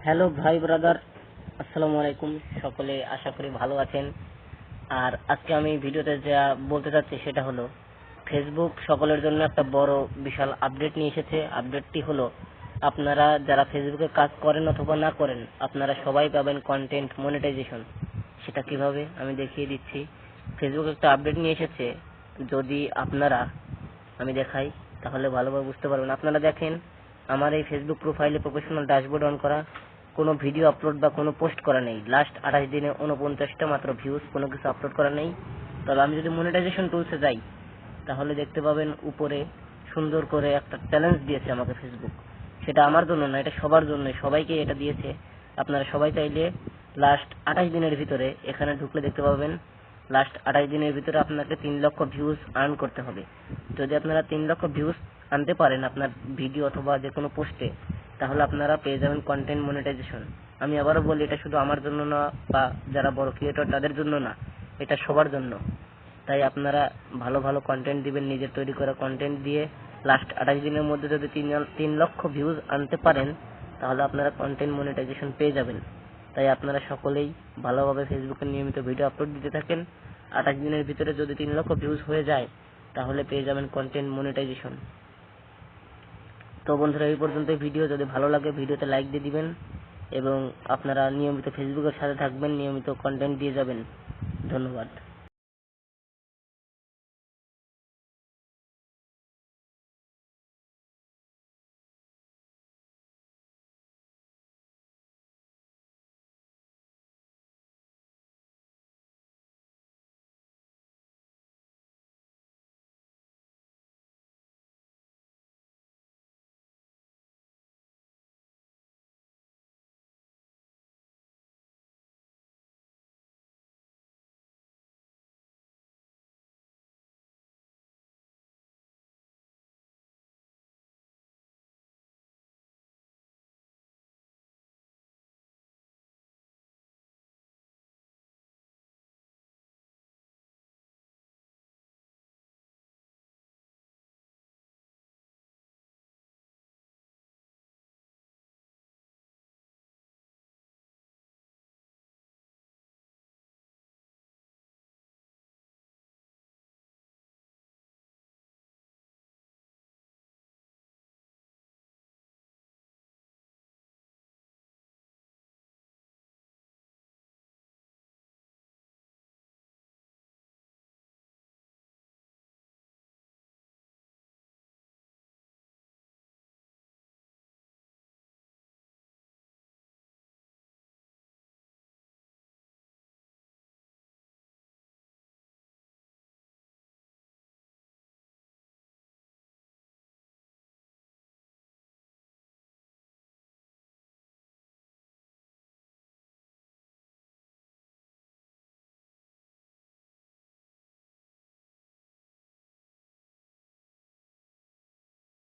Hello ভাই brother, আসসালামু আলাইকুম। সকলে আশা করি ভালো আছেন। আর আজকে আমি ভিডিওতে যা বলতে চাচ্ছি সেটা হলো, ফেসবুক সকলের জন্য একটা বড় বিশাল আপডেট নিয়ে এসেছে। আপডেটটি হলো, আপনারা যারা ফেসবুকে কাজ করেন অথবা না করেন, আপনারা সবাই পাবেন কন্টেন্ট মনিটাইজেশন। সেটা কিভাবে আমি দেখিয়ে দিচ্ছি। ফেসবুক একটা আপডেট নিয়ে এসেছে, যদি আপনারা আমি দেখাই তাহলে ভালোভাবে বুঝতে পারবেন। আপনারা দেখেন, আমার এই ফেসবুক প্রোফাইলে প্রফেশনাল ড্যাশবোর্ড অন করা, কোনো ভিডিও আপলোড বা কোনো পোস্ট করা নেই। লাস্ট 28 দিনে 49টা মাত্র ভিউজ, কোনো কিছু আপলোড করা নেই। তবে আমি যদি মনিটাইজেশন টুলসে যাই তাহলে দেখতে পাবেন উপরে সুন্দর করে একটা চ্যালেঞ্জ দিয়েছে আমাকে ফেসবুক। সেটা আমার জন্য না, এটা সবার জন্য, সবাইকে এটা দিয়েছে। আপনারা সবাই চাইলে লাস্ট 28 দিনের ভিতরে এখানে ঢুকলে দেখতে পাবেন, লাস্ট 28 দিনের ভিতরে আপনাকে 3 লক্ষ ভিউজ আর্ন করতে হবে। যদি আপনারা 3 লক্ষ ভিউজ আনতে পারেন আপনার ভিডিও অথবা যে কোনো পোস্টে, তাহলে আপনারা পেয়ে যাবেন কন্টেন্ট মনিটাইজেশন। আমি আবারও বলি, এটা শুধু আমার জন্য না বা যারা বড় ক্রিয়েটর তাদের জন্য না, এটা সবার জন্য। তাই আপনারা ভালো ভালো কন্টেন্ট দিবেন, নিজের তৈরি করা কন্টেন্ট দিয়ে লাস্ট 28 দিনের মধ্যে যদি 3 লক্ষ ভিউজ আনতে পারেন, তাহলে আপনারা কন্টেন্ট মনিটাইজেশন পেয়ে যাবেন। তাই আপনারা সকলেই ভালোভাবে ফেসবুকে নিয়মিত ভিডিও আপলোড দিতে থাকেন। 28 দিনের ভিতরে যদি 3 লক্ষ ভিউজ হয়ে যায়, তাহলে পেয়ে যাবেন কন্টেন্ট মনিটাইজেশন। তো বন্ধুরা, এই পর্যন্ত ভিডিও। যদি ভালো লাগে ভিডিওতে লাইক দিয়ে দিবেন এবং আপনারা নিয়মিত ফেসবুকের সাথে থাকবেন, নিয়মিত কন্টেন্ট দিয়ে যাবেন। ধন্যবাদ।